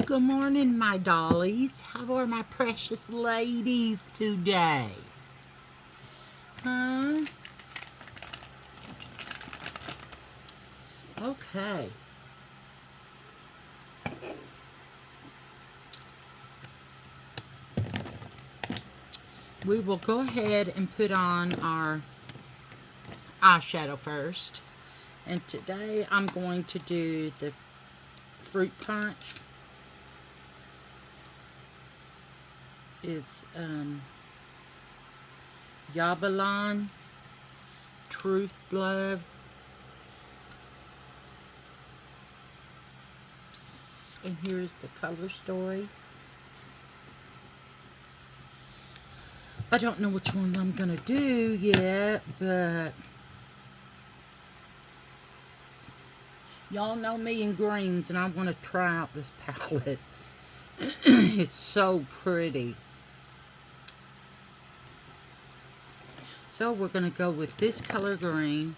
Good morning, my dollies. How are my precious ladies today? Huh? Okay. We will go ahead and put on our eyeshadow first. And today I'm going to do the fruit punch. It's Yabalon, Truth Love, and here's the color story. I don't know which one I'm gonna do yet, but y'all know me in greens, and I want to try out this palette. It's so pretty. So we're going to go with this color green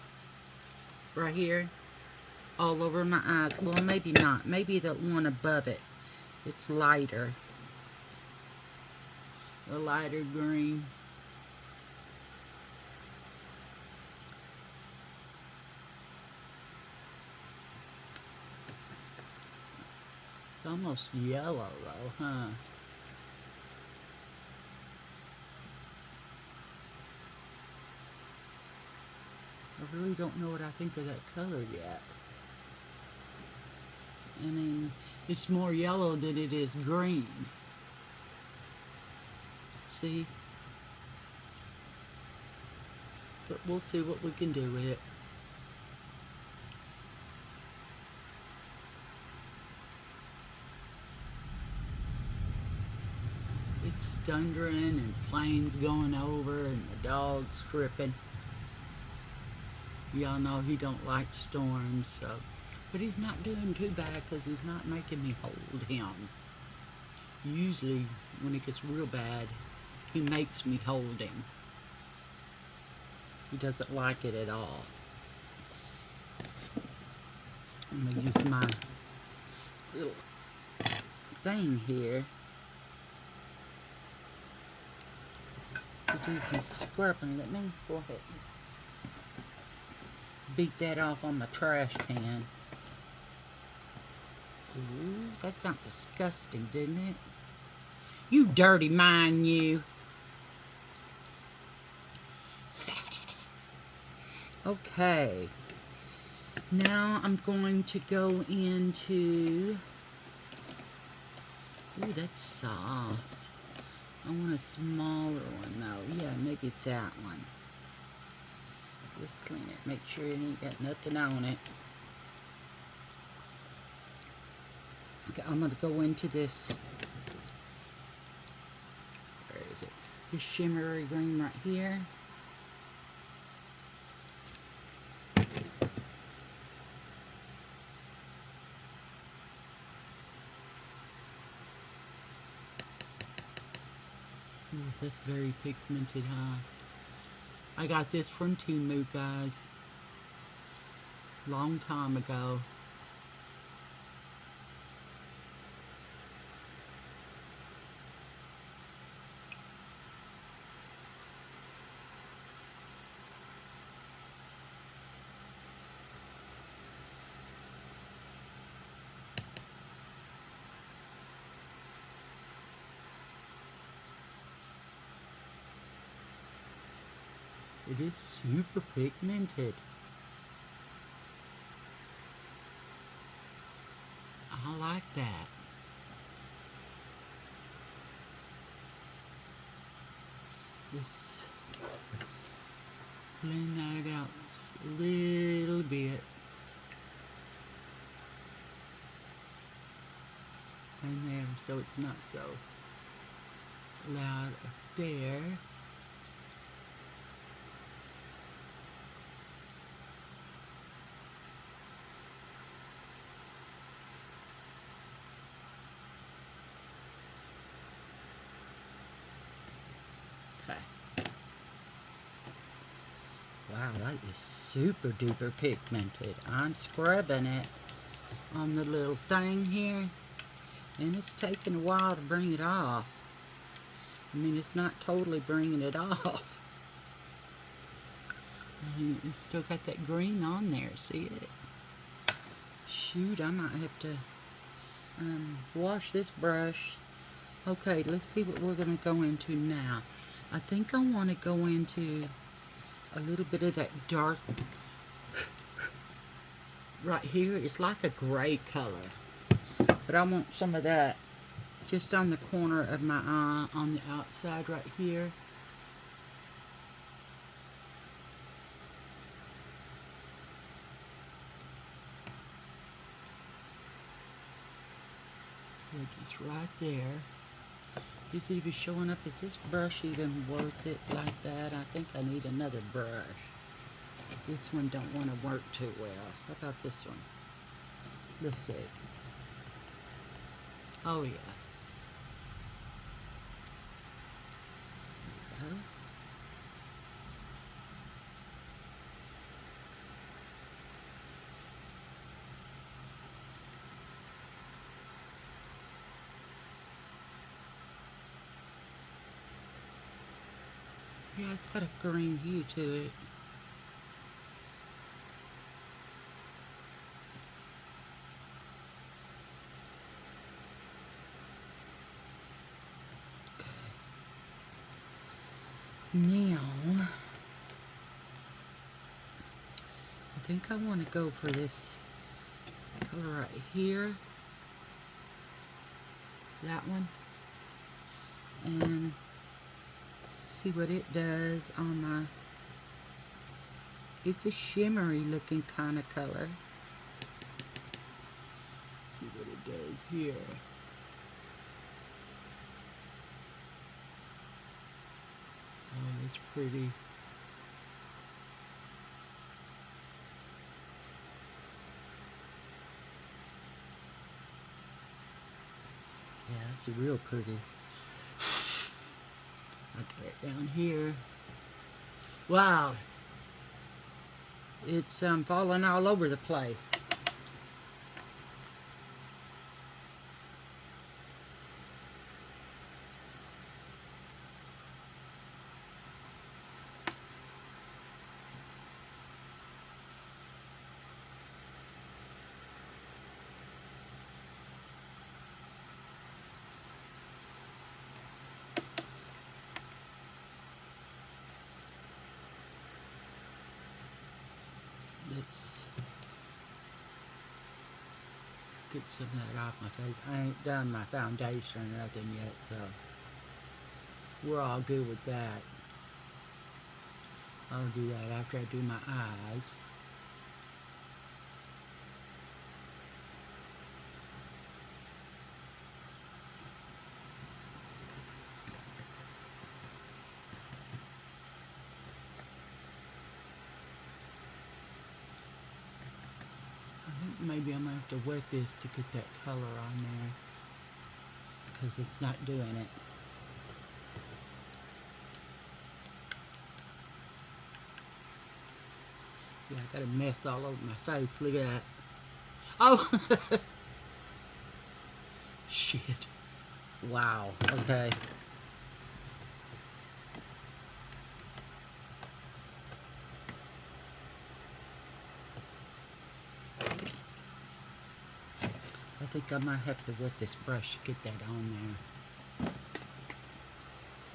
right here all over my eyes. Well, maybe not. Maybe the one above it. It's lighter. The lighter green. It's almost yellow though, huh? I really don't know what I think of that color yet. I mean, it's more yellow than it is green. See? But we'll see what we can do with it. It's thundering and planes going over and the dog's tripping. Y'all know he don't like storms, so. But he's not doing too bad because he's not making me hold him. Usually, when it gets real bad, he makes me hold him. He doesn't like it at all. I'm going to use my little thing here to do some scrubbing. Let me go ahead and beat that off on my trash can. Ooh, that sounds disgusting, didn't it? You dirty mind, you. Okay. Now I'm going to go into... Ooh, that's soft. I want a smaller one, though. Yeah, maybe that one. Just clean it. Make sure it ain't got nothing on it. Okay, I'm going to go into this... Where is it? This shimmery green right here. Ooh, that's very pigmented, huh? I got this from Temu, guys. Long time ago. It is super pigmented. I like that. Just blend that out a little bit. And there, so it's not so loud up there. Okay. Wow, that is super duper pigmented. I'm scrubbing it on the little thing here. And it's taking a while to bring it off. I mean, it's not totally bringing it off. It's still got that green on there, see it? Shoot, I might have to wash this brush. Okay, let's see what we're going to go into now. I think I want to go into a little bit of that dark right here. It's like a gray color, but I want some of that just on the corner of my eye, on the outside right here. Just right there. Is it even showing up? Is this brush even worth it like that? I think I need another brush. This one don't want to work too well. How about this one? Let's see. Oh yeah. There we go. Yeah, it's got a green hue to it. Okay. Now, I think I want to go for this color right here. That one. And see what it does on my, it's a shimmery looking kind of color. See what it does here. Oh, it's pretty. Yeah, it's real pretty. Okay, down here. Wow. It's falling all over the place. Let's get some of that off my face. I ain't done my foundation or nothing yet, so we're all good with that. I'll do that after I do my eyes. Maybe I'm going to have to wet this to get that color on there, because it's not doing it. Yeah, I got a mess all over my face. Look at that. Oh! Shit. Wow. Okay. I think I might have to wet this brush to get that on there.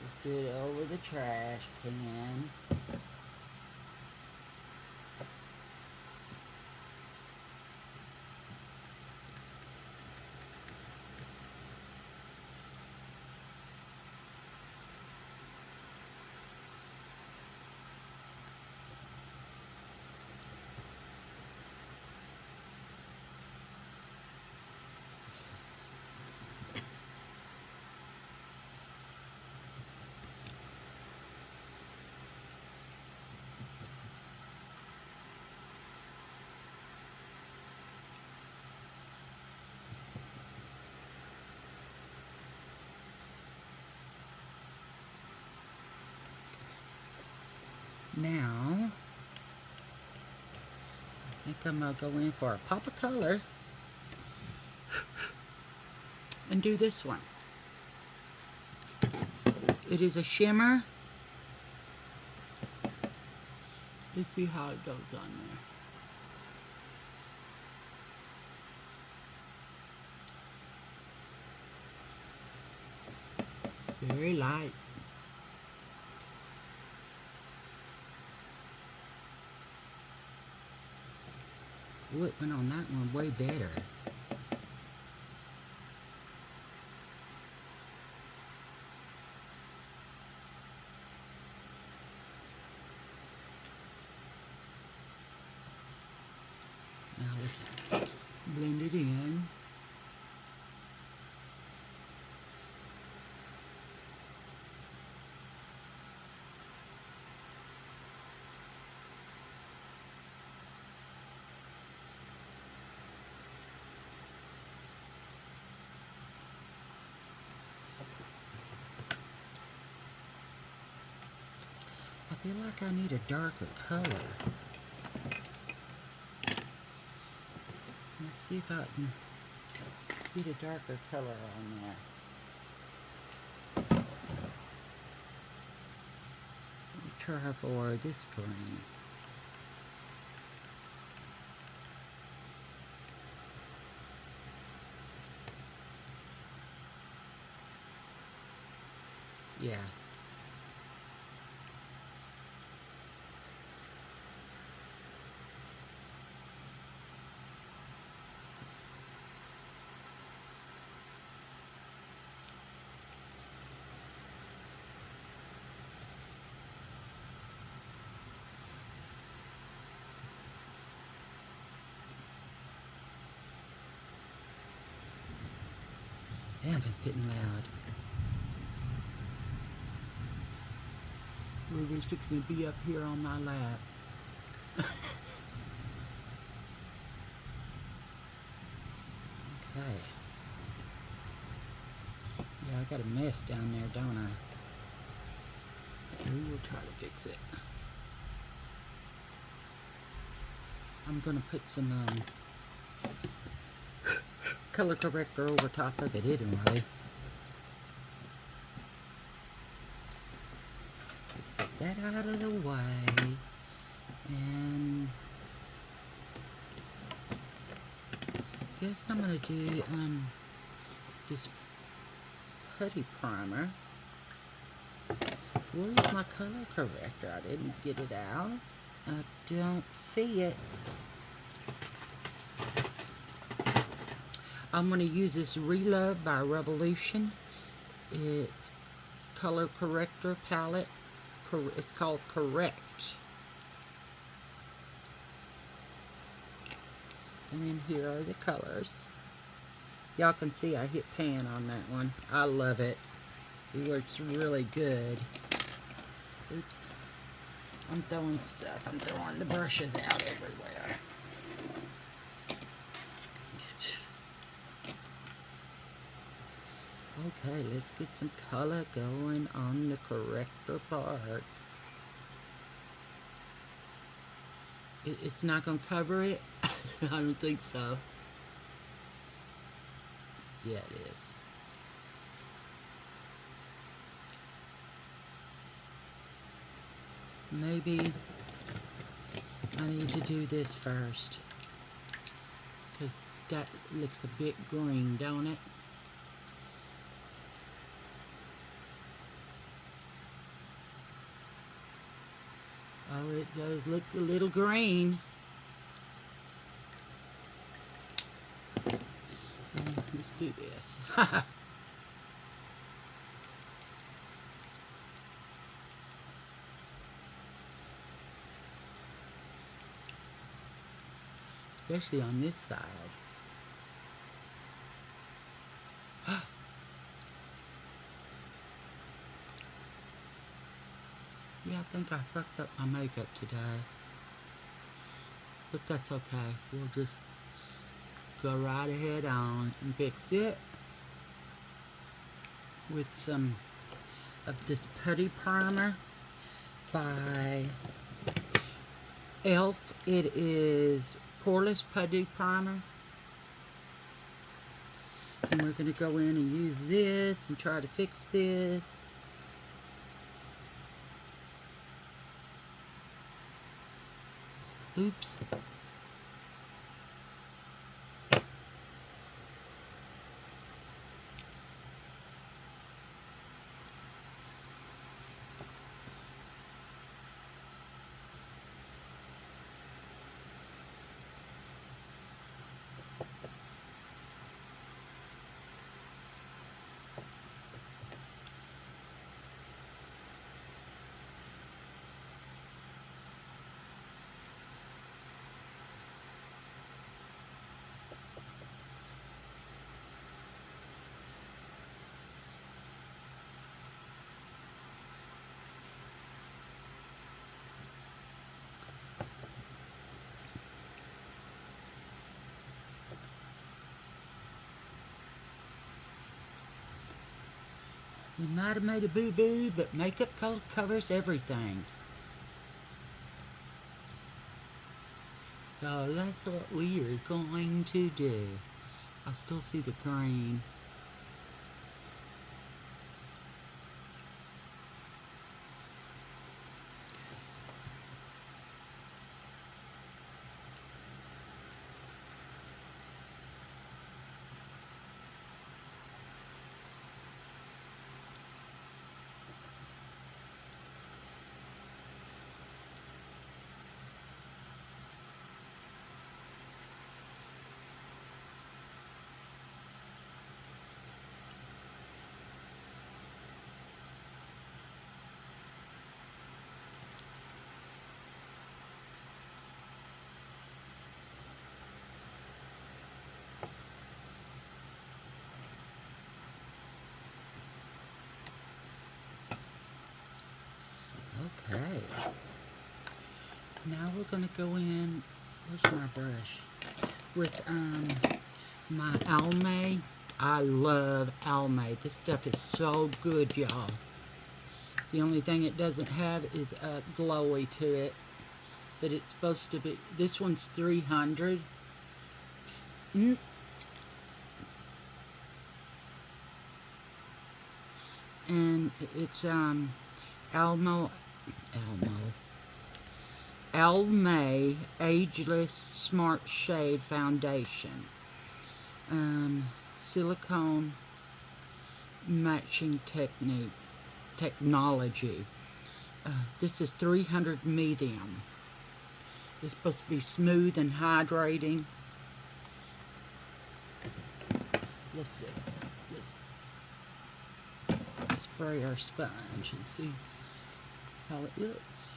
Just do it over the trash can. Now, I think I'm going to go in for a pop of color. and do this one. It is a shimmer. Let's see how it goes on there. Very light. Ooh, it went on that one way better. Now let's blend it in. I feel like I need a darker color. Let's see if I can get a darker color on there. Let me try for this green. Yeah. Damn, it's getting loud. Ruby's fixing to be up here on my lap. Okay. Yeah, I got a mess down there, don't I? We will try to fix it. I'm gonna put some color corrector over top of it anyway. Let's set that out of the way. And I guess I'm gonna do this putty primer. Where's my color corrector? I didn't get it out. I don't see it. I'm going to use this Relove by Revolution. It's color corrector palette. It's called Correct. And then here are the colors. Y'all can see I hit pan on that one. I love it. It works really good. Oops. I'm throwing stuff. I'm throwing the brushes out everywhere. Okay, let's get some color going on the corrector part. It's not going to cover it? I don't think so. Yeah, it is. Maybe I need to do this first, because that looks a bit green, don't it? Oh, it does look a little green. Let's do this. Especially on this side. Yeah, I think I fucked up my makeup today. But that's okay. We'll just go right ahead on and fix it with some of this putty primer by e.l.f. It is Poreless Putty Primer. And we're going to go in and use this and try to fix this. Oops. We might have made a boo-boo, but makeup covers everything. So that's what we are going to do. I still see the green. Okay. Now we're going to go in, where's my brush? With my Almay. I love Almay. This stuff is so good, y'all. The only thing it doesn't have is a glowy to it. But it's supposed to be, this one's 300. And it's Almay Ageless Smart Shade Foundation. Silicone matching technology. This is 300 medium. It's supposed to be smooth and hydrating. Let's see. Let's spray our sponge and see how it looks.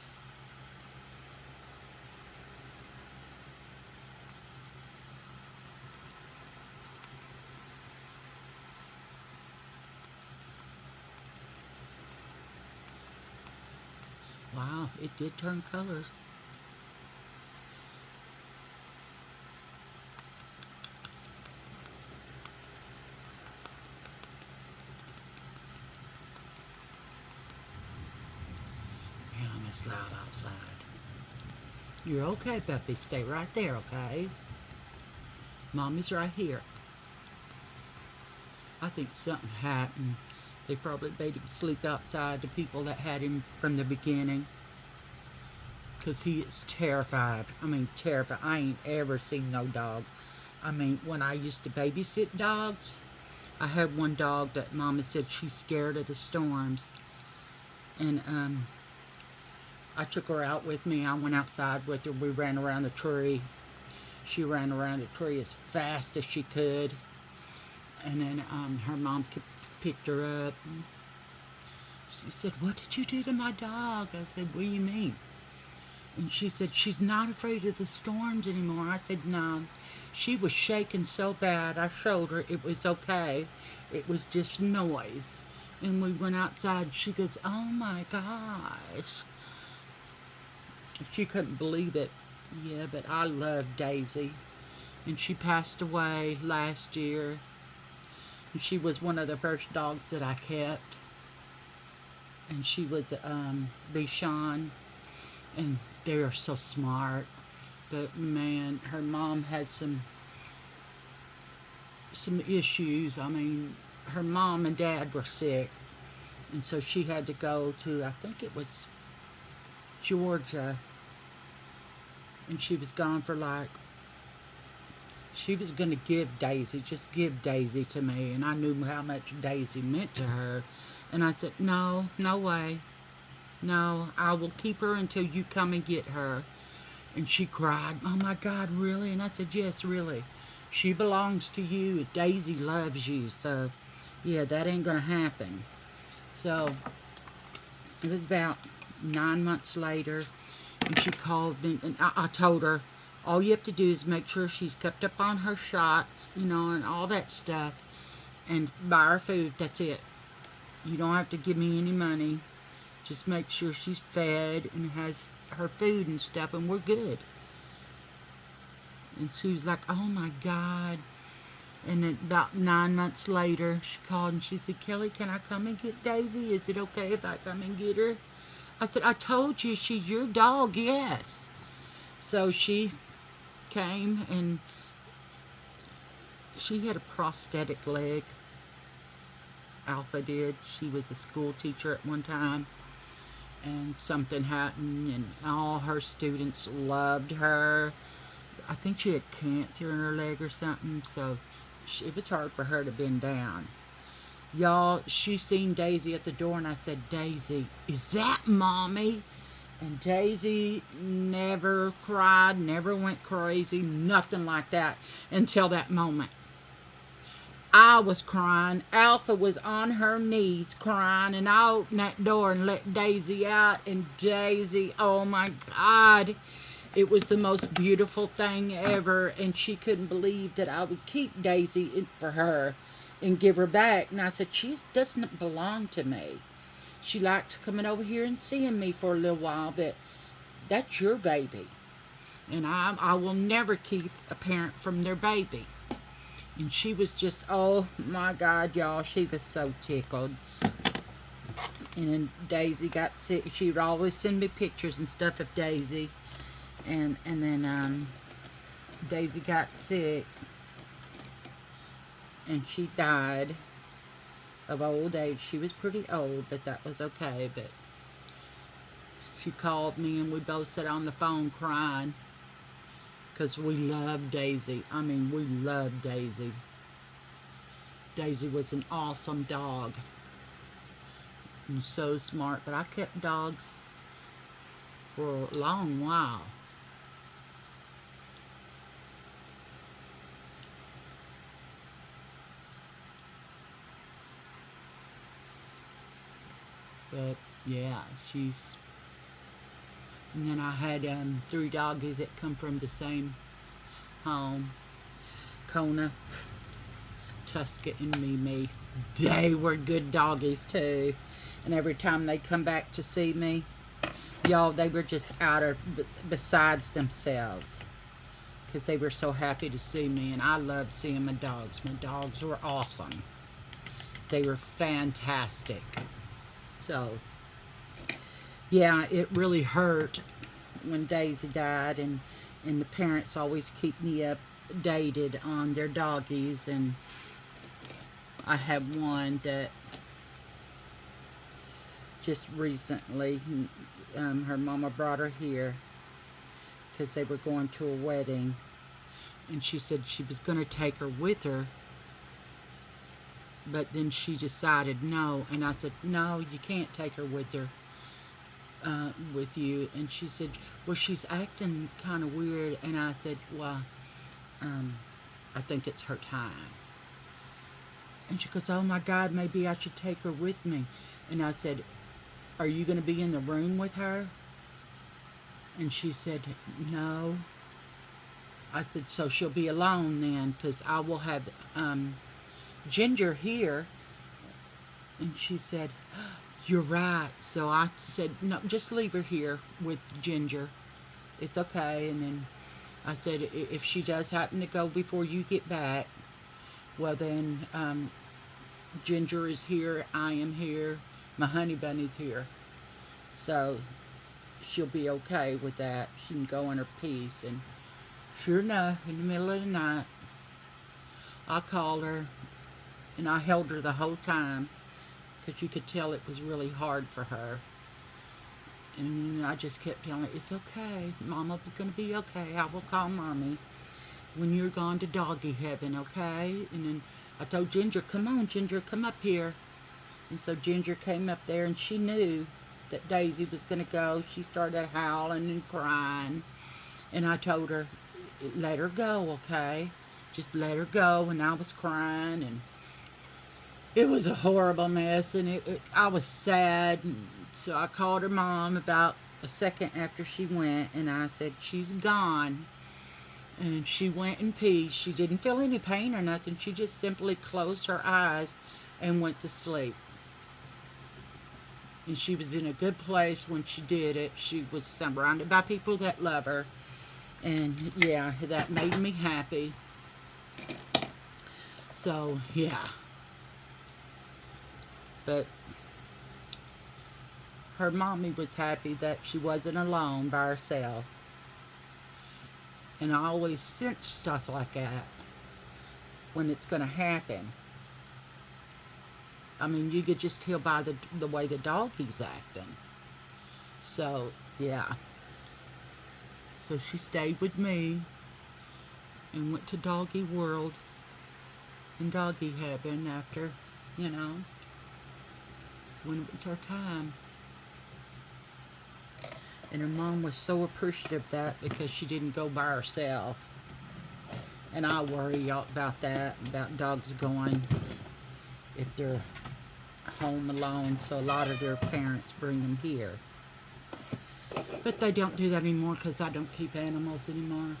Wow, it did turn colors. Damn, it's loud outside. You're okay, Peppy. Stay right there, okay? Mommy's right here. I think something happened. They probably made him sleep outside, the people that had him from the beginning. Because he is terrified. I mean, terrified. I ain't ever seen no dog. I mean, when I used to babysit dogs, I had one dog that Mama said she's scared of the storms. And I took her out with me. I went outside with her. We ran around the tree. She ran around the tree as fast as she could. And then her mom picked her up. She said, "What did you do to my dog?" I said, "What do you mean?" And she said, "She's not afraid of the storms anymore." I said, "No." She was shaking so bad. I showed her it was okay. It was just noise. And we went outside. She goes, "Oh my gosh." She couldn't believe it. Yeah, but I love Daisy. And she passed away last year. And she was one of the first dogs that I kept. And she was Bichon. And they are so smart. But man, her mom had some some issues. I mean, her mom and dad were sick, and so she had to go to, I think it was Georgia, and she was gone for like, she was going to give Daisy, just give Daisy to me, and I knew how much Daisy meant to her, and I said, no, no way, no, I will keep her until you come and get her. And she cried, oh my God, really? And I said, yes, really. She belongs to you. Daisy loves you. So, yeah, that ain't going to happen. So, it was about 9 months later, and she called me, and I told her, all you have to do is make sure she's kept up on her shots, you know, and all that stuff, and buy her food. That's it. You don't have to give me any money. Just make sure she's fed and has her food and stuff, and we're good. And she was like, oh my God. And then about 9 months later, she called and she said, Kelley, can I come and get Daisy? Is it okay if I come and get her? I said, I told you she's your dog, yes. So she came, and she had a prosthetic leg. Alpha did. She was a school teacher at one time. And something happened, and all her students loved her. I think she had cancer in her leg or something, so it was hard for her to bend down. Y'all, she seen Daisy at the door, and I said, Daisy, is that Mommy? And Daisy never cried, never went crazy, nothing like that until that moment. I was crying. Alpha was on her knees crying, and I opened that door and let Daisy out, and Daisy, oh my God, it was the most beautiful thing ever, and she couldn't believe that I would keep Daisy for her and give her back. And I said, she doesn't belong to me. She likes coming over here and seeing me for a little while, but that's your baby. And I will never keep a parent from their baby. And she was just, oh my God, y'all, she was so tickled. And then Daisy got sick. She would always send me pictures and stuff of Daisy. And then Daisy got sick, and she died of old age. She was pretty old, but that was okay. But she called me, and we both sat on the phone crying, because we loved Daisy. I mean, we loved Daisy. Daisy was an awesome dog. And so smart. But I kept dogs for a long while. But, yeah, she's... And then I had 3 doggies that come from the same home. Kona, Tuska, and Mimi. They were good doggies, too. And every time they come back to see me, y'all, they were just out of besides themselves. Because they were so happy to see me. And I loved seeing my dogs. My dogs were awesome. They were fantastic. So, yeah, it really hurt when Daisy died, and the parents always keep me updated on their doggies, and I have one that just recently, her mama brought her here because they were going to a wedding, and she said she was going to take her with her, but then she decided no, and I said, no, you can't take her with her. With you. And she said, well, she's acting kind of weird. And I said, well, I think it's her time. And she goes, oh my God, maybe I should take her with me. And I said, are you going to be in the room with her? And she said, no. I said, so she'll be alone then, because I will have Ginger here. And she said, you're right. So I said, no, just leave her here with Ginger. It's okay. And then I said, if she does happen to go before you get back, well then, Ginger is here, I am here, my honey bunny's here. So she'll be okay with that. She can go in her peace. And sure enough, in the middle of the night, I called her, and I held her the whole time because you could tell it was really hard for her. And I just kept telling her, it's okay. Mama's going to be okay. I will call Mommy when you're gone to doggy heaven, okay? And then I told Ginger, come on, Ginger, come up here. And so Ginger came up there, and she knew that Daisy was going to go. She started howling and crying. And I told her, let her go, okay? Just let her go. And I was crying, and it was a horrible mess, and I was sad. And so I called her mom about a second after she went, and I said, she's gone. And she went in peace. She didn't feel any pain or nothing. She just simply closed her eyes and went to sleep. And she was in a good place when she did it. She was surrounded by people that love her. And yeah, that made me happy. So, yeah. But her mommy was happy that she wasn't alone by herself. And I always sense stuff like that when it's going to happen. I mean, you could just tell by the way the doggy's acting. So, yeah. So she stayed with me and went to doggy world and doggy heaven after, you know, when it was her time. And her mom was so appreciative of that because she didn't go by herself. And I worry about that, about dogs going if they're home alone. So a lot of their parents bring them here. But they don't do that anymore because I don't keep animals anymore.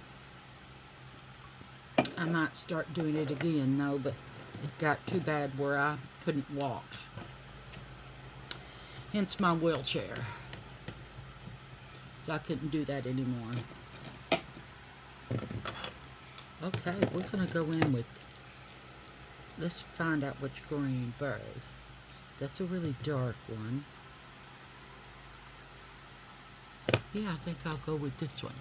I might start doing it again though, but it got too bad where I couldn't walk. Hence my wheelchair. So I couldn't do that anymore. Okay, we're going to go in with, let's find out which green first. That's a really dark one. Yeah, I think I'll go with this one.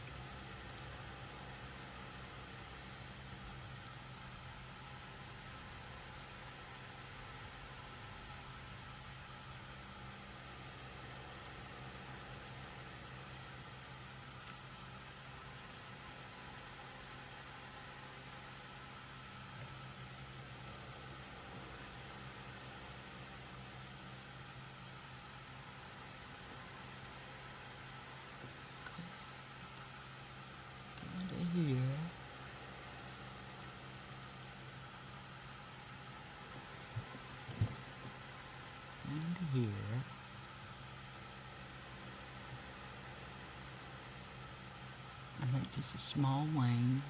Here. And here. I make just a small wing.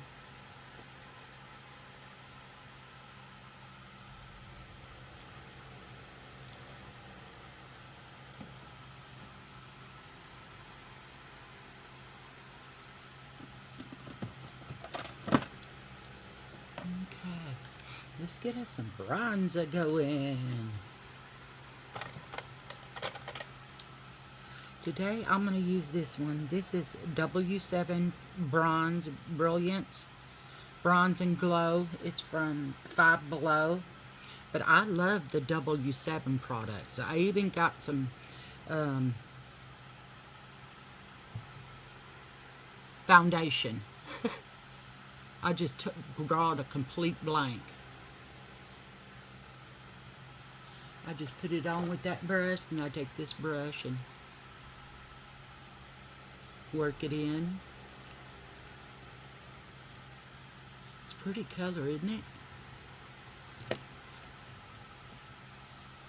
Let's get us some bronzer going. Today I'm going to use this one. This is W7 Bronze Brilliance. Bronze and Glow. It's from Five Below. But I love the W7 products. I even got some foundation. I just drawed a complete blank. I just put it on with that brush, and I take this brush and work it in. It's a pretty color, isn't it?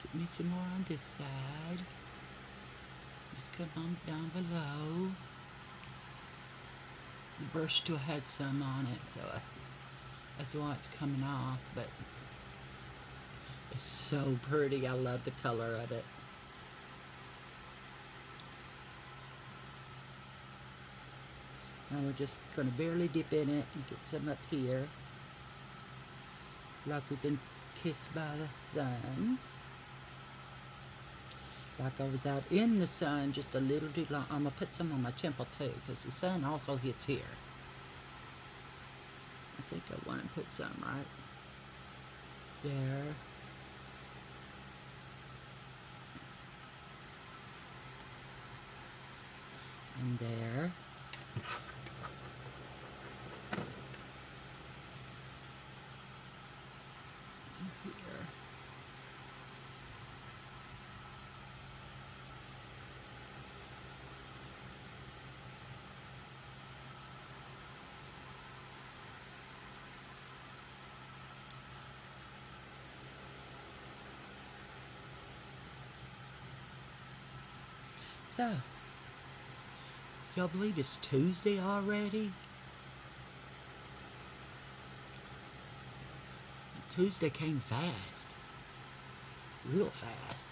Get me some more on this side. Just come on down below. The brush still had some on it, so that's why it's coming off, but it's so pretty. I love the color of it. Now we're just going to barely dip in it and get some up here. Like we've been kissed by the sun. Like I was out in the sun just a little too long. I'm going to put some on my temple too, because the sun also hits here. I think I want to put some, right? there. And there. And here. So, y'all believe it's Tuesday already? Tuesday came fast. Real fast.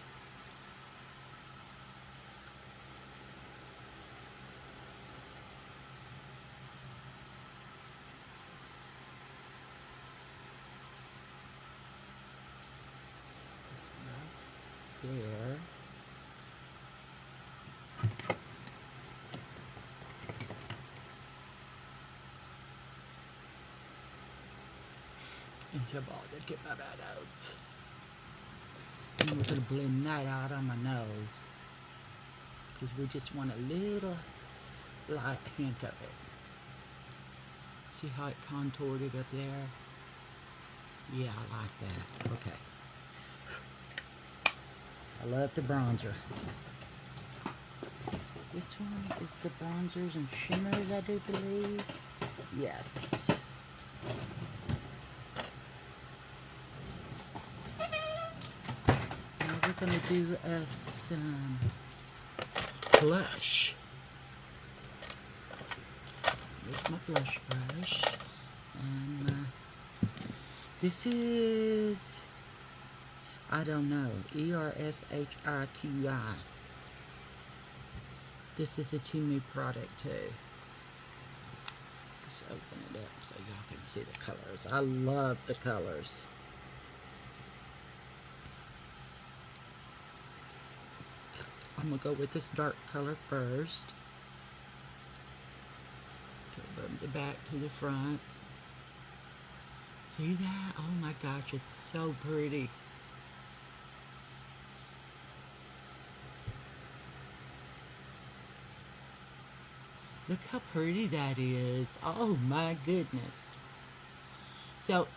It's right there. And your ball to get my bad out. And we're going to blend that out on my nose. Because we just want a little light hint of it. See how it contoured it up there? Yeah, I like that. Okay. I love the bronzer. This one is the bronzers and shimmers, I do believe. Yes. Now we're going to do some blush. Here's my blush brush. And this is, I don't know, ERSHIQI. This is a Temu product too. Let's open it up so y'all can see the colors. I love the colors. I'm going to go with this dark color first. Go from the back to the front. See that? Oh my gosh, it's so pretty. Look how pretty that is. Oh my goodness. So,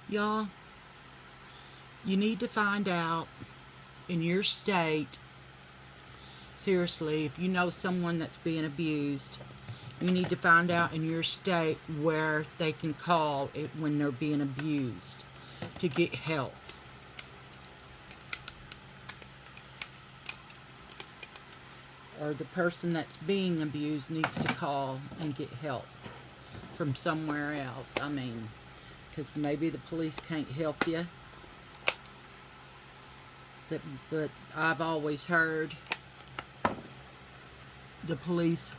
y'all, you need to find out in your state, seriously, if you know someone that's being abused, you need to find out in your state where they can call it when they're being abused to get help. Or the person that's being abused needs to call and get help from somewhere else. I mean, because maybe the police can't help you. But I've always heard the police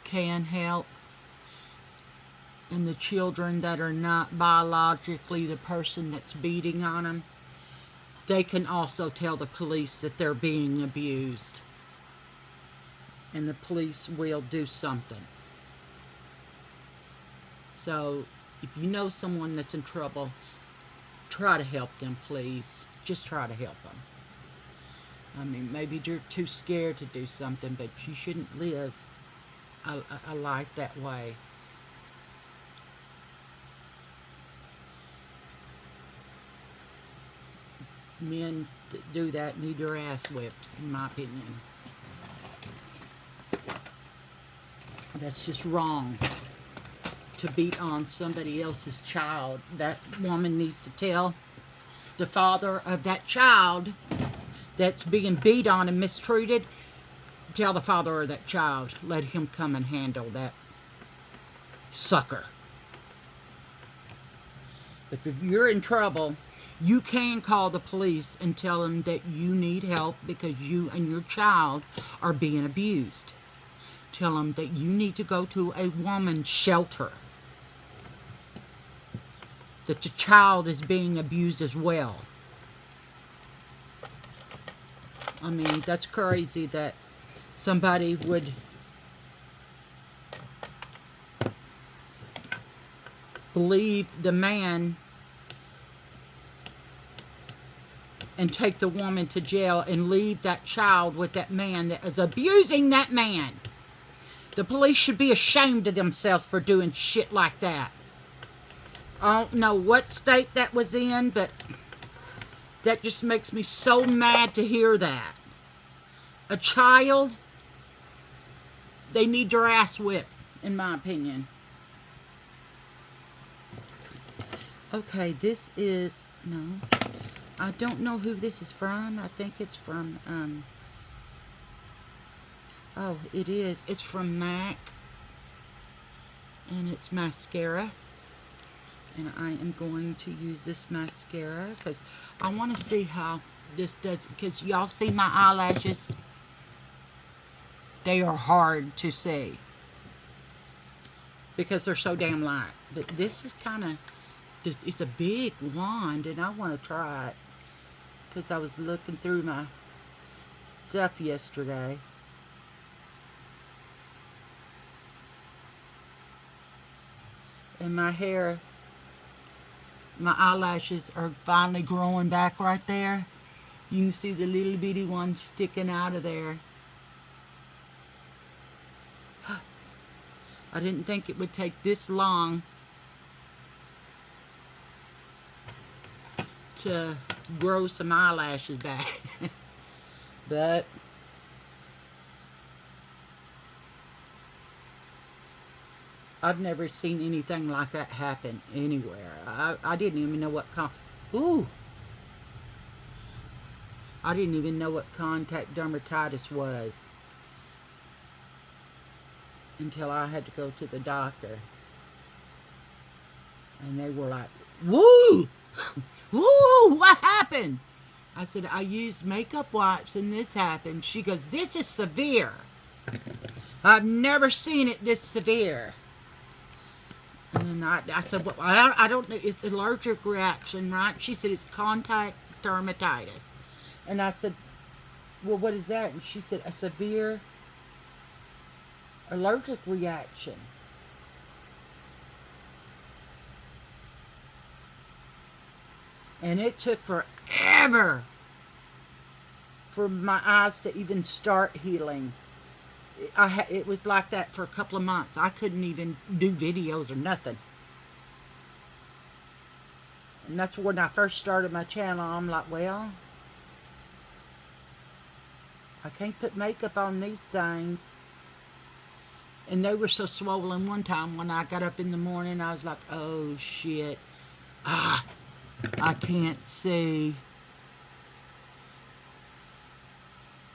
can help. And the children that are not biologically the person that's beating on them, they can also tell the police that they're being abused. And the police will do something. So, if you know someone that's in trouble, try to help them, please. Just try to help them. I mean, maybe you're too scared to do something, but you shouldn't live a life that way. Men that do that need their ass whipped, in my opinion. That's just wrong. To beat on somebody else's child. That woman needs to tell the father of that child that's being beat on and mistreated, tell the father of that child, let him come and handle that sucker. But if you're in trouble, you can call the police and tell them that you need help because you and your child are being abused. Tell them that you need to go to a woman's shelter. That the child is being abused as well. I mean, that's crazy that somebody would believe the man and take the woman to jail and leave that child with that man that is abusing that man. The police should be ashamed of themselves for doing shit like that. I don't know what state that was in, but that just makes me so mad to hear that. A child, they need their ass whipped, in my opinion. Okay, this is, no, I don't know who this is from. I think it's from, oh, it is. It's from MAC, and it's mascara. And I am going to use this mascara because I want to see how this does, because y'all see my eyelashes? They are hard to see because they're so damn light. But this is kind of, it's a big wand, and I want to try it because I was looking through my stuff yesterday. And my hair, my eyelashes are finally growing back right there. You can see the little bitty one sticking out of there. I didn't think it would take this long to grow some eyelashes back. But I've never seen anything like that happen anywhere. I didn't even know what I didn't even know what contact dermatitis was until I had to go to the doctor. And they were like, woo! Woo! What happened? I said, I used makeup wipes and this happened. She goes, this is severe. I've never seen it this severe. And I said, well, I don't know. It's allergic reaction, right? She said, it's contact dermatitis. And I said, well, what is that? And she said, a severe allergic reaction. And it took forever for my eyes to even start healing. It was like that for a couple of months. I couldn't even do videos or nothing. And that's when I first started my channel. I'm like, well, I can't put makeup on these things. And they were so swollen one time when I got up in the morning. I was like, oh shit. I can't see.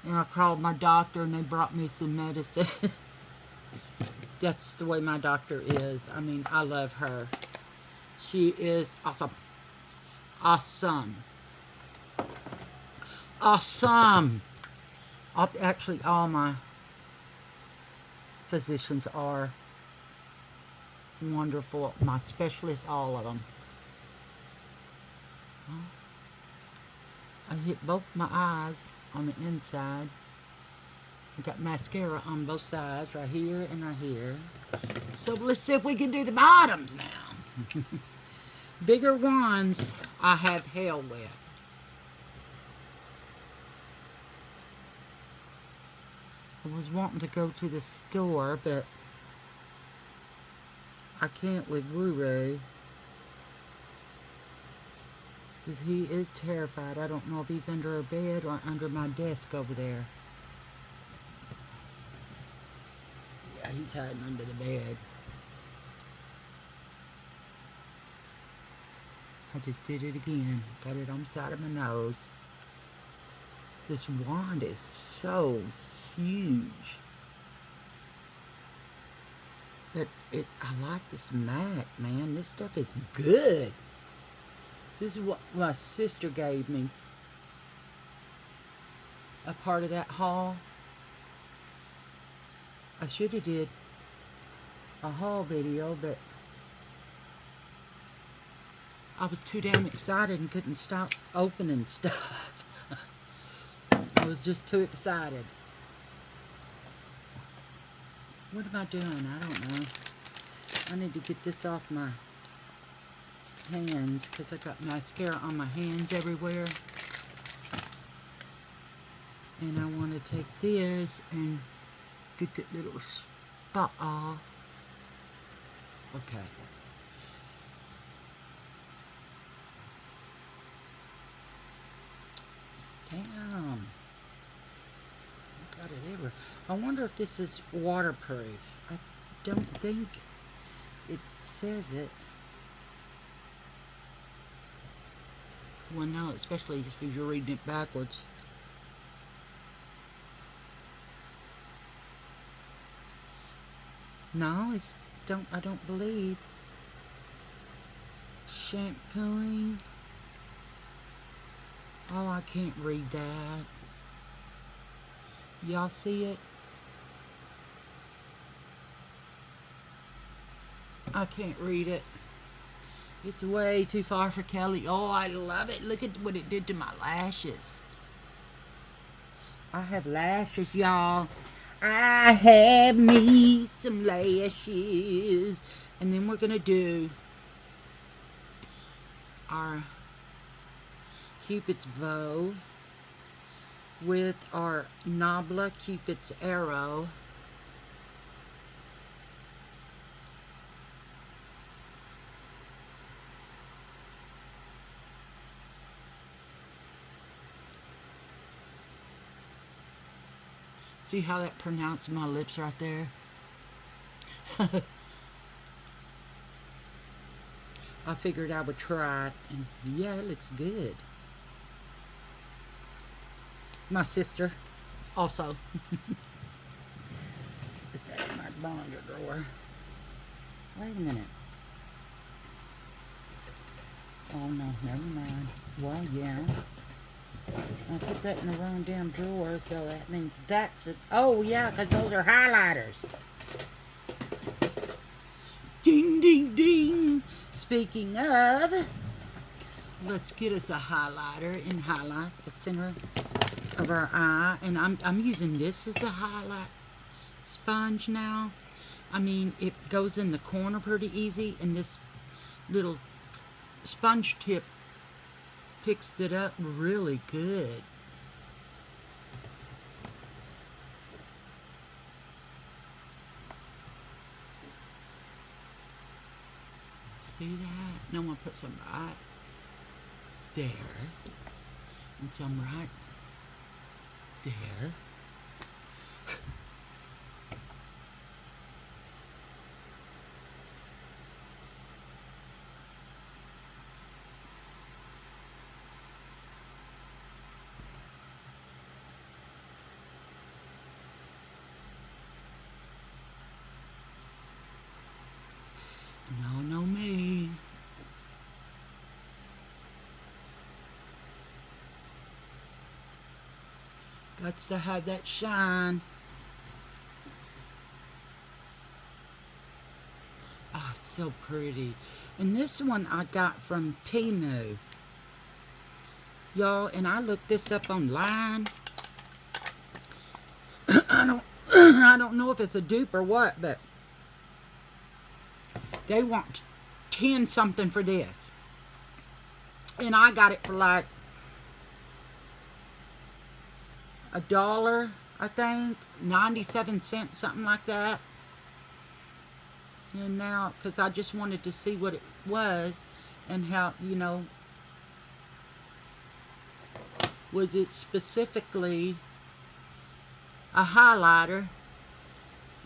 And I called my doctor and they brought me some medicine. That's the way my doctor is. I mean, I love her. She is awesome. Awesome. Awesome. Actually, all my physicians are wonderful. My specialists, all of them. I hit both my eyes on the inside. I got mascara on both sides, right here and right here. So let's see if we can do the bottoms now. Bigger ones I have hell with. I was wanting to go to the store, but I can't with Ruru. Because he is terrified. I don't know if he's under a bed or under my desk over there. Yeah, he's hiding under the bed. I just did it again. Got it on the side of my nose. This wand is so huge. But I like this MAC, man. This stuff is good. This is what my sister gave me. A part of that haul. I should have did a haul video, but I was too damn excited and couldn't stop opening stuff. I was just too excited. What am I doing? I don't know. I need to get this off my hands because I got mascara on my hands everywhere. And I want to take this and get that little spot off. Okay. Damn. I got it everywhere. I wonder if this is waterproof. I don't think it says it. Well, no, especially if you're reading it backwards. No, I don't believe. Shampooing. Oh, I can't read that. Y'all see it? I can't read it. It's way too far for Kelley. Oh, I love it. Look at what it did to my lashes. I have lashes, y'all. I have me some lashes. And then we're going to do our Cupid's bow with our Nabla Cupid's arrow. See how that pronounced my lips right there? I figured I would try it, and yeah, it looks good. My sister also. Put that in my bonder drawer. Wait a minute. Oh no, never mind. Well, yeah. I put that in the wrong damn drawer, so that means that's it. Oh yeah, because those are highlighters. Ding, ding, ding. Speaking of, let's get us a highlighter and highlight the center of our eye. And I'm using this as a highlight sponge now. I mean, it goes in the corner pretty easy, and this little sponge tip picks it up really good. See that? Now I'm going to put some right there and some right there. No me. Got to have that shine. Oh, so pretty. And this one I got from Temu. Y'all, and I looked this up online. I don't know if it's a dupe or what, but they want 10 something for this. And I got it for like $1, I think, 97 cents, something like that. And now, because I just wanted to see what it was and how, you know, was it specifically a highlighter?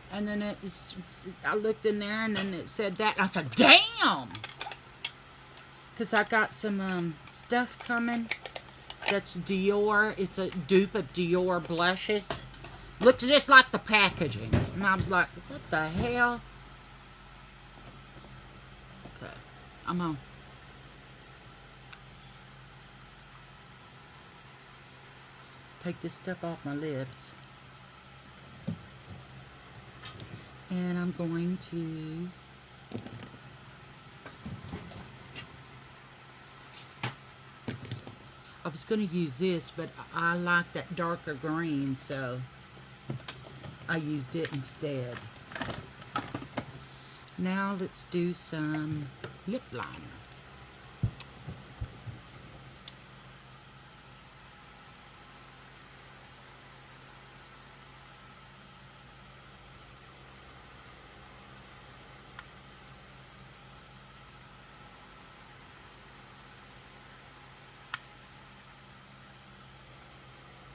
And then I looked in there and then it said that. I said, damn! Because I got some stuff coming that's Dior. It's a dupe of Dior blushes. Looks just like the packaging. And I was like, what the hell? Okay. I'm on. Take this stuff off my lips. And I'm going to I was going to use this, but I like that darker green, so I used it instead. Now let's do some lip liner.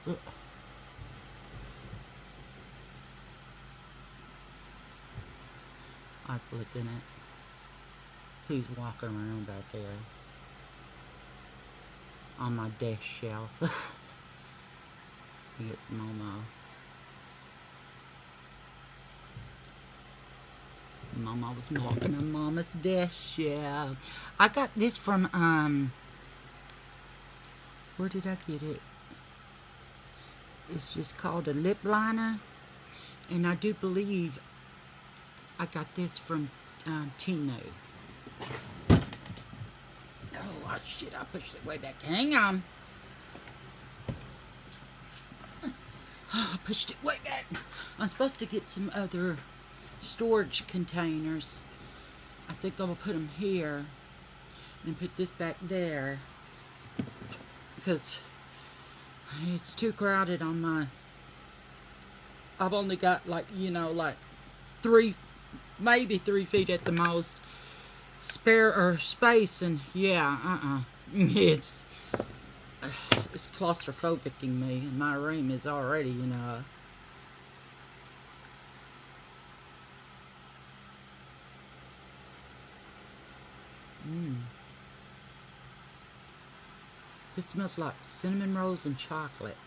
Ugh. I was looking at who's walking around back there on my desk shelf. It's Momo. Mama was walking on Mama's desk shelf. I got this from, where did I get it? It's just called a lip liner. And I do believe I got this from Timo. Oh, shit, I pushed it way back. Hang on. I pushed it way back. I'm supposed to get some other storage containers. I think I'm going to put them here and put this back there because it's too crowded on my... I've only got like, you know, like maybe 3 feet at the most spare or space, and yeah, it's claustrophobic in me, and my room is already, you know. This smells like cinnamon rolls and chocolate.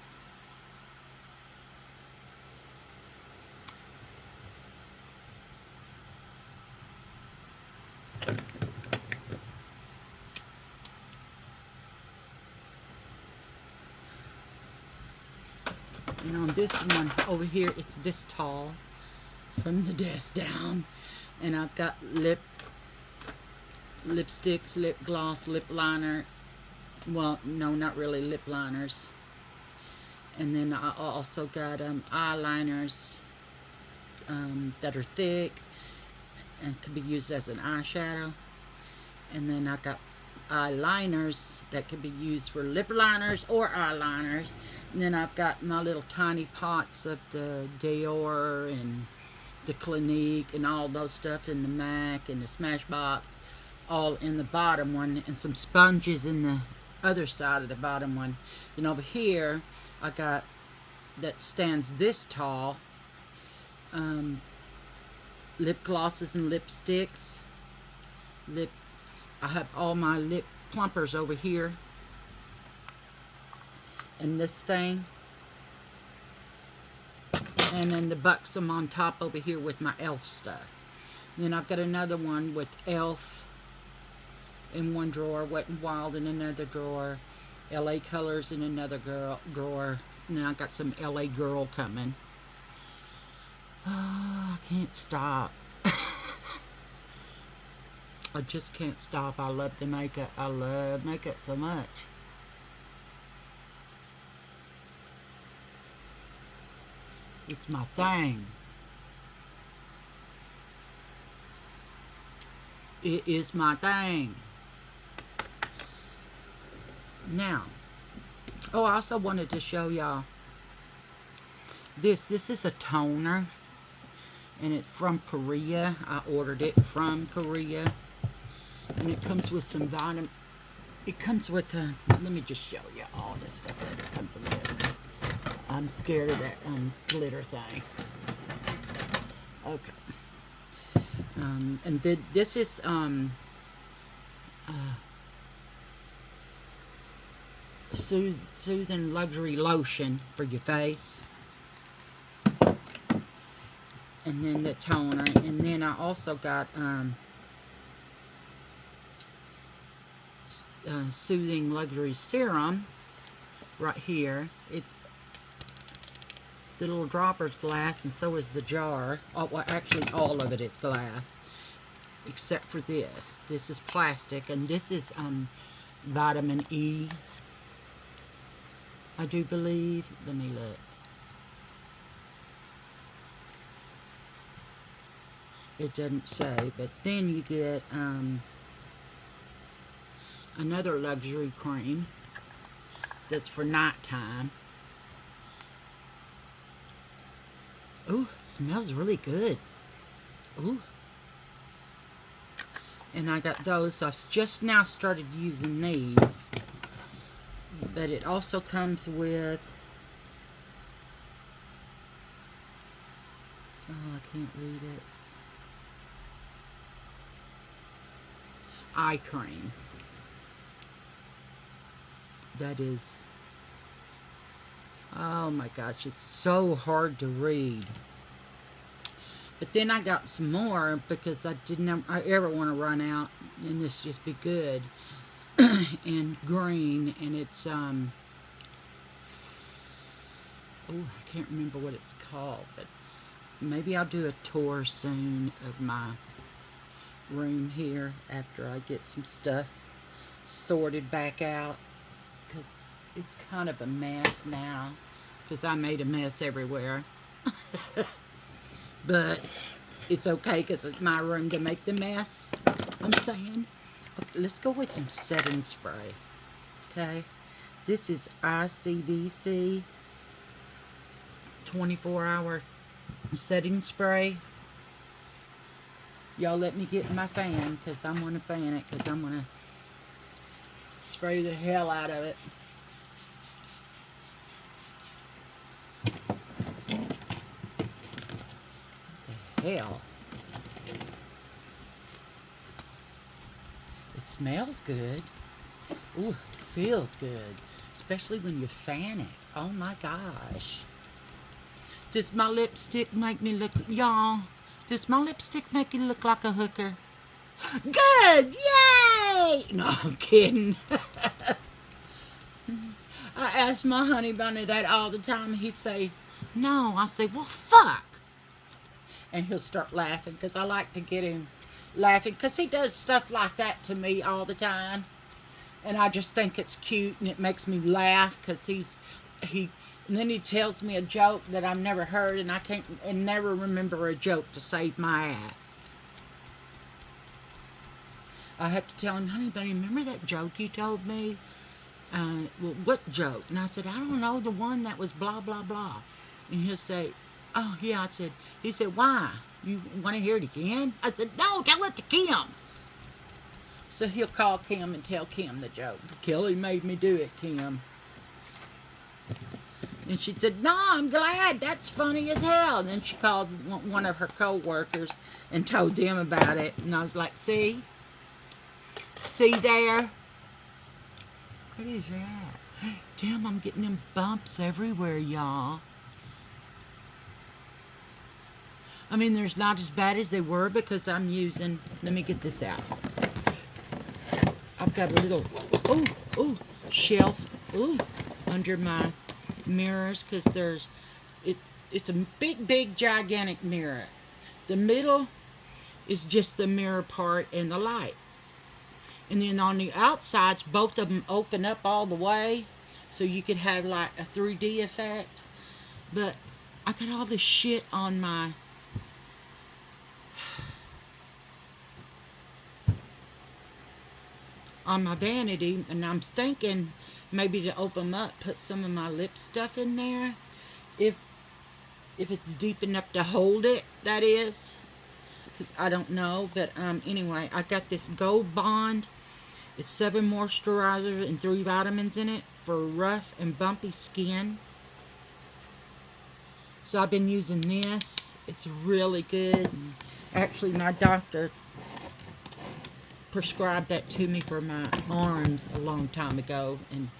And on this one over here, it's this tall from the desk down. And I've got lipsticks, lip gloss, lip liner. Well, no, not really lip liners. And then I also got eyeliners that are thick and can be used as an eyeshadow. And then I got eyeliners that can be used for lip liners or eyeliners. And then I've got my little tiny pots of the Dior and the Clinique and all those stuff in the MAC and the Smashbox, all in the bottom one, and some sponges in the other side of the bottom one. Then over here I got, that stands this tall, lip glosses and lipsticks. I have all my lip plumpers over here in this thing, and then the buxom on top over here with my elf stuff. And then I've got another one with elf in one drawer, Wet n Wild in another drawer, LA Colors in another drawer, and then I got some LA Girl coming. Oh, I can't stop. I just can't stop. I love the makeup. I love makeup so much. It's my thing. It is my thing. Now, oh, I also wanted to show y'all this. This is a toner, and it's from Korea. I ordered it from Korea, and it comes with some vitamin. It comes with a. Let me just show you all this stuff that it comes with. I'm scared of that glitter thing. Okay. And this is soothing luxury lotion for your face, and then the toner, and then I also got soothing luxury serum right here. The little dropper's glass, and so is the jar. Oh, well, actually all of it is glass, except for this. This is plastic, and this is vitamin E, I do believe. Let me look. It doesn't say, but then you get another luxury cream that's for nighttime. Ooh, smells really good. Ooh. And I got those. So I've just now started using these. But it also comes with Oh, I can't read it. Eye cream. That is, oh my gosh, it's so hard to read. But then I got some more because I didn't ever want to run out and this just be good. And green, and it's oh, I can't remember what it's called, but maybe I'll do a tour soon of my room here after I get some stuff sorted back out, because it's kind of a mess now because I made a mess everywhere. But it's okay because it's my room to make the mess, I'm saying. Okay, let's go with some setting spray. Okay, this is ICVC 24-hour setting spray. Y'all let me get my fan because I'm going to fan it, because I'm going to spray the hell out of it. What the hell? It smells good. Ooh, it feels good. Especially when you fan it. Oh my gosh. Does my lipstick make me look, y'all? Does my lipstick make you look like a hooker? Good! Yay! No, I'm kidding. I ask my honey bunny that all the time. He'd say, no. I say, well, fuck. And he'll start laughing because I like to get him laughing because he does stuff like that to me all the time. And I just think it's cute and it makes me laugh because and then he tells me a joke that I've never heard, and I can't and never remember a joke to save my ass. I have to tell him, honey bunny, remember that joke you told me? Well, what joke? And I said, I don't know, the one that was blah, blah, blah. And he'll say, oh, yeah. He said, why? You want to hear it again? I said, no, tell it to Kim. So he'll call Kim and tell Kim the joke. Kelley made me do it, Kim. And she said, no, I'm glad. That's funny as hell. And then she called one of her co-workers and told them about it. And I was like, see? See there? What is that? Damn, I'm getting them bumps everywhere, y'all. I mean, there's not as bad as they were because I'm using... Let me get this out. I've got a little... shelf. Under my mirrors, because it's a big gigantic mirror. The middle is just the mirror part and the light, and then on the outsides both of them open up all the way so you could have like a 3D effect. But I got all this shit on my vanity, and I'm thinking maybe to open them up, put some of my lip stuff in there, if it's deep enough to hold it, that is, because I don't know. But anyway, I got this Gold Bond. It's 7 moisturizers and 3 vitamins in it for rough and bumpy skin. So I've been using this. It's really good. Actually, my doctor prescribed that to me for my arms a long time ago, and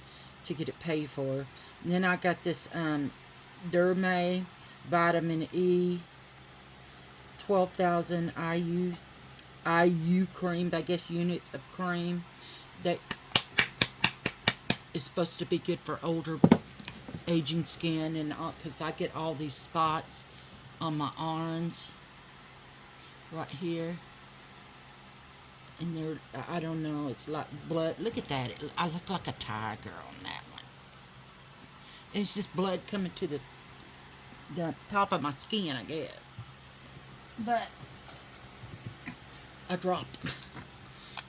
to get it paid for. And then I got this Derme vitamin E 12,000 IU cream, I guess units of cream, that is supposed to be good for older aging skin, and because I get all these spots on my arms right here. And they're, I don't know, it's like blood. Look at that. I look like a tiger on that one. And it's just blood coming to the top of my skin, I guess. But I dropped it.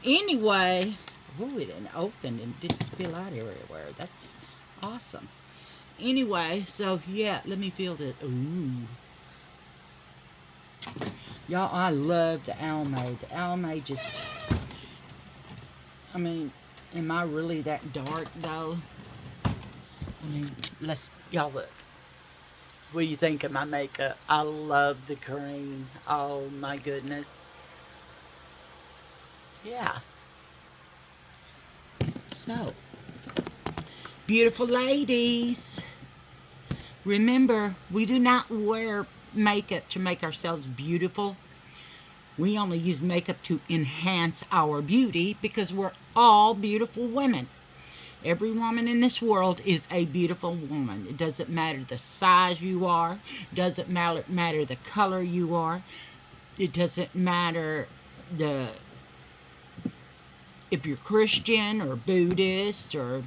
Anyway, ooh, it didn't open and didn't spill out everywhere. That's awesome. Anyway, so yeah, let me feel this. Ooh. Y'all, I love the Almay. The Almay just... I mean, am I really that dark, though? I mean, y'all look. What do you think of my makeup? I love the green. Oh my goodness. Yeah. So, beautiful ladies, remember, we do not wear makeup to make ourselves beautiful. We only use makeup to enhance our beauty because we're all beautiful women. Every woman in this world is a beautiful woman. It doesn't matter the size you are. It doesn't matter the color you are. It doesn't matter the if you're Christian or Buddhist, or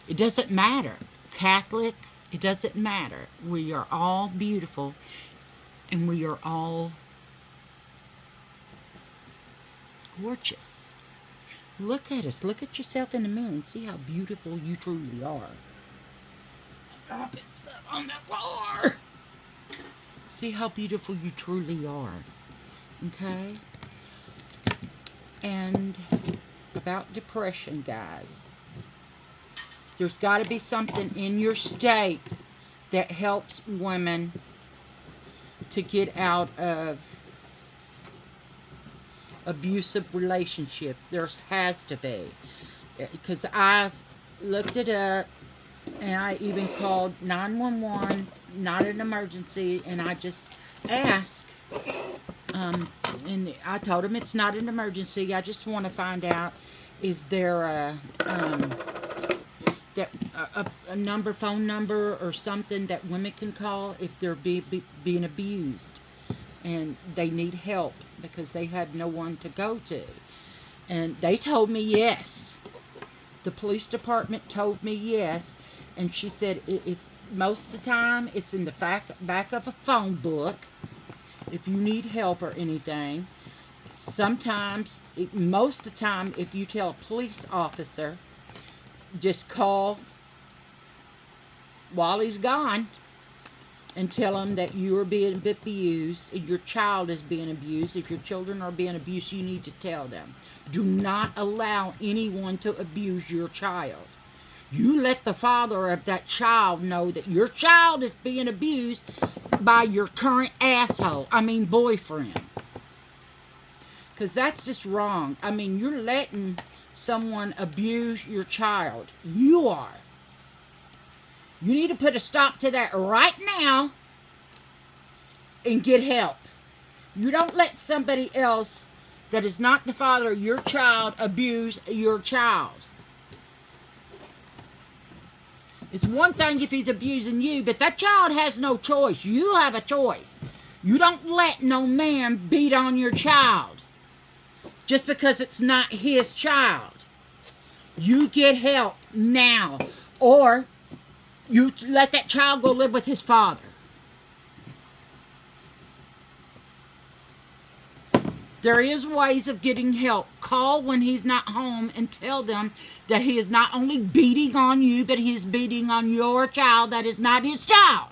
it doesn't matter. Catholic, it doesn't matter. We are all beautiful, and we are all gorgeous. Look at us. Look at yourself in the mirror and see how beautiful you truly are. I'm dropping stuff on the floor. See how beautiful you truly are. Okay? And about depression, guys. There's got to be something in your state that helps women to get out of abusive relationship. There has to be. Because I've looked it up, and I even called 911, not an emergency, and I just asked, and I told him it's not an emergency. I just want to find out, is there a number, phone number, or something that women can call if they're being abused and they need help because they have no one to go to? And they told me yes. The police department told me yes. And she said it's most of the time it's in the back of a phone book if you need help or anything. Sometimes, most of the time, if you tell a police officer, just call while he's gone and tell him that you are being abused, your child is being abused. If your children are being abused, you need to tell them. Do not allow anyone to abuse your child. You let the father of that child know that your child is being abused by your current boyfriend. Because that's just wrong. I mean, you're letting someone abuse your child. You are. You need to put a stop to that right now and get help. You don't let somebody else that is not the father of your child abuse your child. It's one thing if he's abusing you, but that child has no choice. You have a choice. You don't let no man beat on your child just because it's not his child. You get help now, or you let that child go live with his father. There is ways of getting help. Call when he's not home and tell them that he is not only beating on you, but he is beating on your child that is not his child.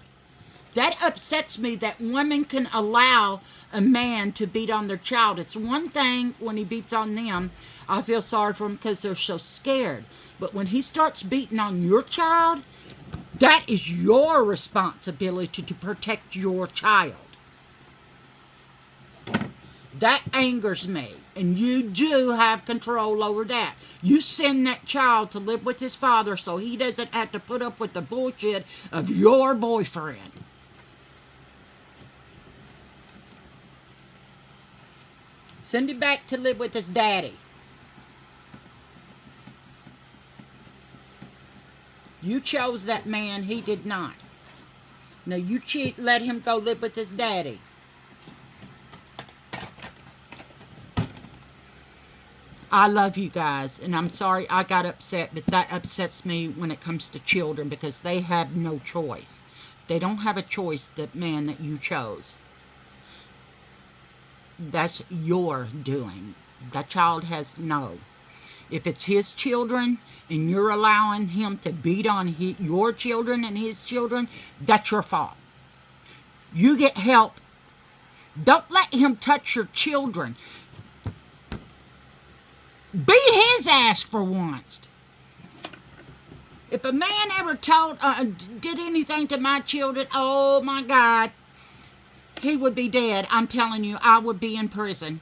That upsets me that women can allow a man to beat on their child. It's one thing when he beats on them. I feel sorry for them because they're so scared. But when he starts beating on your child, that is your responsibility to protect your child. That angers me, and you do have control over that. You send that child to live with his father so he doesn't have to put up with the bullshit of your boyfriend. Send him back to live with his daddy. You chose that man, he did not. Now you let him go live with his daddy. I love you guys, and I'm sorry I got upset, but that upsets me when it comes to children because they have no choice. They don't have a choice, the man that you chose. That's your doing. That child has no. If it's his children and you're allowing him to beat on your children and his children, that's your fault. You get help. Don't let him touch your children. Beat his ass for once. If a man ever did anything to my children, oh my God, he would be dead. I'm telling you, I would be in prison.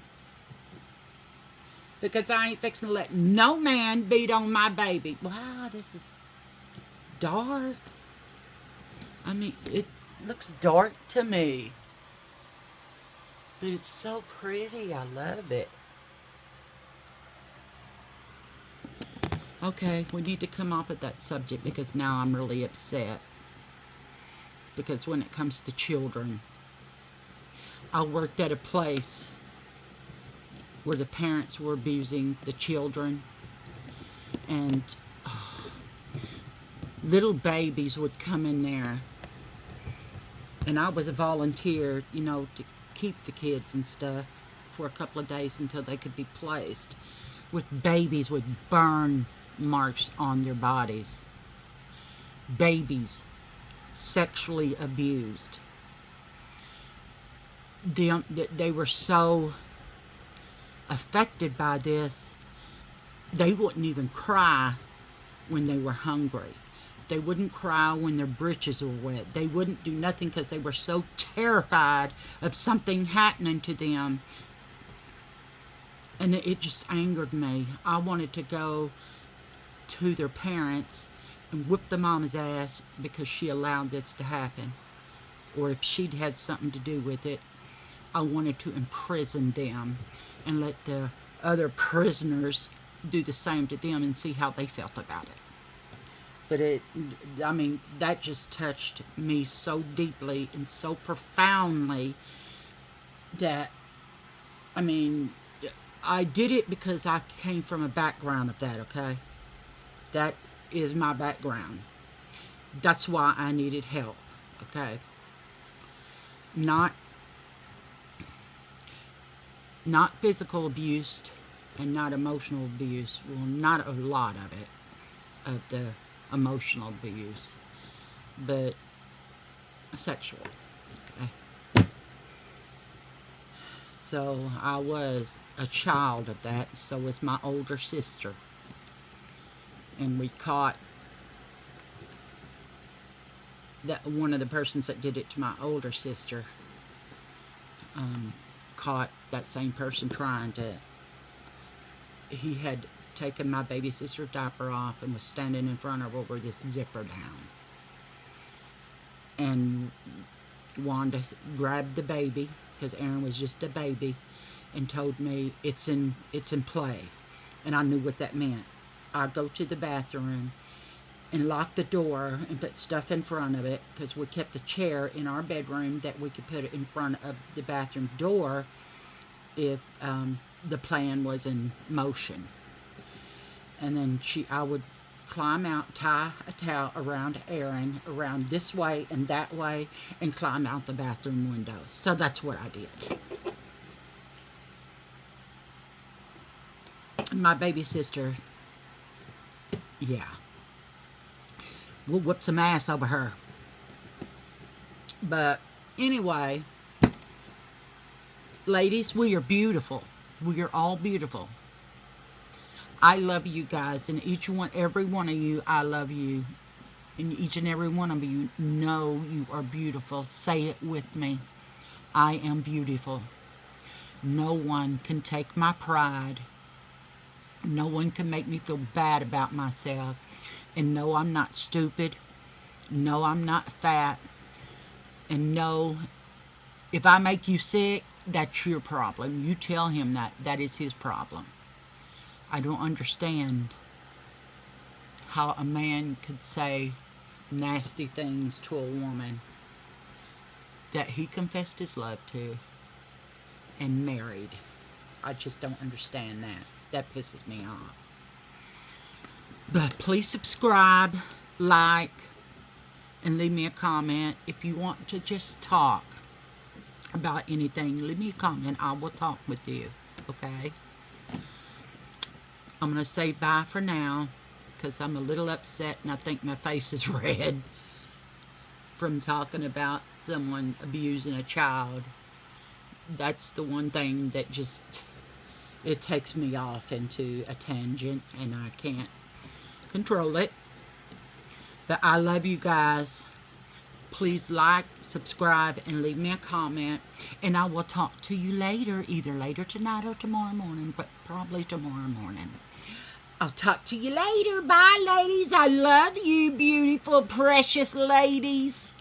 Because I ain't fixing to let no man beat on my baby. Wow, this is dark. I mean, it looks dark to me. But it's so pretty. I love it. Okay, we need to come off of that subject because now I'm really upset. Because when it comes to children, I worked at a place where the parents were abusing the children, and little babies would come in there, and I was a volunteer, you know, to keep the kids and stuff for a couple of days until they could be placed, with babies with burn marks on their bodies. Babies sexually abused. They were so affected by this, they wouldn't even cry when they were hungry. They wouldn't cry when their britches were wet. They wouldn't do nothing because they were so terrified of something happening to them. And it just angered me. I wanted to go to their parents and whip the mama's ass because she allowed this to happen. Or if she'd had something to do with it, I wanted to imprison them and let the other prisoners do the same to them and see how they felt about it. But I mean, that just touched me so deeply and so profoundly that, I mean, I did it because I came from a background of that, okay? That is my background. That's why I needed help, okay? Not physical abuse and not emotional abuse. Well, not a lot of it, of the emotional abuse, but sexual. Okay? So I was a child of that. So was my older sister. And we caught that one of the persons that did it to my older sister caught that same person trying to. He had taken my baby sister's diaper off and was standing in front of her with this zipper down. And Wanda grabbed the baby, because Aaron was just a baby, and told me it's in play. And I knew what that meant. I go to the bathroom and lock the door and put stuff in front of it, because we kept a chair in our bedroom that we could put it in front of the bathroom door if the plan was in motion. And then I would climb out, tie a towel around Aaron, around this way and that way, and climb out the bathroom window. So that's what I did. My baby sister, yeah, we'll whip some ass over her. But anyway, ladies, we are beautiful. We are all beautiful. I love you guys, and every one of you, I love you. And each and every one of you know you are beautiful. Say it with me. I am beautiful. No one can take my pride. No one can make me feel bad about myself. And no, I'm not stupid. No, I'm not fat. And no, if I make you sick, that's your problem. You tell him that. That is his problem. I don't understand how a man could say nasty things to a woman that he confessed his love to and married. I just don't understand that. That pisses me off. But please subscribe, like, and leave me a comment. If you want to just talk about anything, leave me a comment. I will talk with you, okay? I'm going to say bye for now because I'm a little upset and I think my face is red from talking about someone abusing a child. That's the one thing that just, it takes me off into a tangent and I can't control it. But I love you guys. Please like, subscribe, and leave me a comment. And I will talk to you later, either later tonight or tomorrow morning, but probably tomorrow morning. I'll talk to you later. Bye, ladies. I love you, beautiful, precious ladies.